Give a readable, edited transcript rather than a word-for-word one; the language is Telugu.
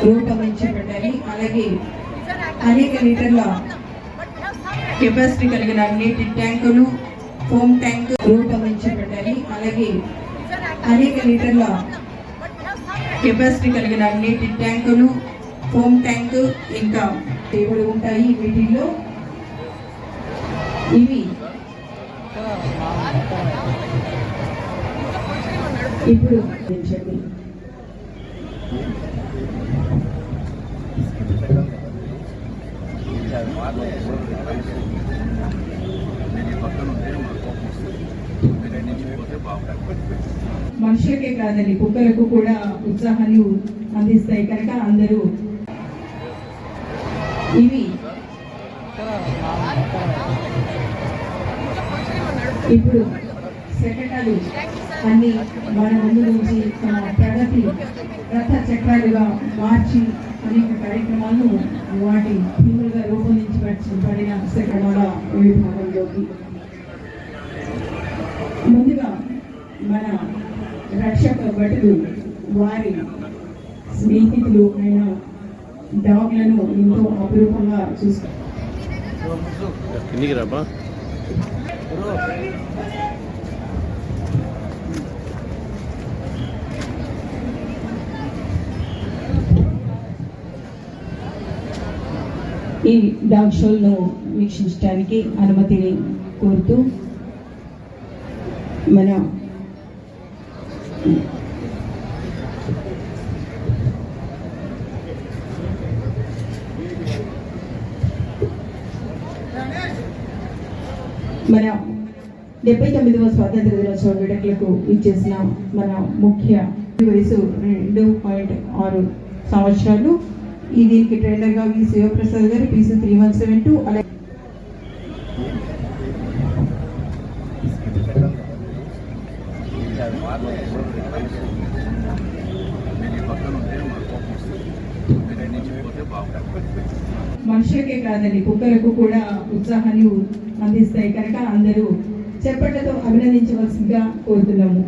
రూపొందించబడ్డాయి. అలాగే అనేక లీటర్ల కెపాసిటీ కలిగిన నీటి ట్యాంకులు, ఫోమ్ ట్యాంక్ రూపొందించబడ్డాయి. అలాగే అనేక లీటర్ల కెపాసిటీ కలిగిన నీటి ట్యాంకులు, ఫోమ్ ట్యాంక్ ఇంకా టేబుల్ ఉంటాయి. వీటిల్లో ఇవి ఇప్పుడు పెంచండి. మనుషులకే కాదండి, కుక్కలకు కూడా ఉత్సాహాన్ని అందిస్తాయి కనుక అందరూ ఇవి ఇప్పుడు శకటాలు అన్ని మన ముందు నుంచి తమ ప్రగతి రథ చక్రాలుగా మార్చి అనేక కార్యక్రమాలను వాటి థీములుగా రూపొందించబడిన శకటాల విభాగంలోకి ముందుగా మన రక్షక భటులు వారి స్నేహితులు అయిన డాగ్లను ఎంతో అపురూపంగా చూస్తారు. ఈ డాగ్ షోలను వీక్షించడానికి అనుమతిని కోరుతూ మన మన 79వ స్వాతంత్ర దినోత్సవ వేడుకలకు ఇచ్చేసిన మన ముఖ్య వయసు 2.6 సంవత్సరాలు. దీనికి ట్రైనర్గా వి శివప్రసాద్ గారు PC 3172. అలాగే మనుషులకే కాదండి, కుక్కలకు కూడా ఉత్సాహాన్ని అందిస్తాయి కనుక అందరూ చప్పట్లతో అభినందించవలసిందిగా కోరుతున్నాము.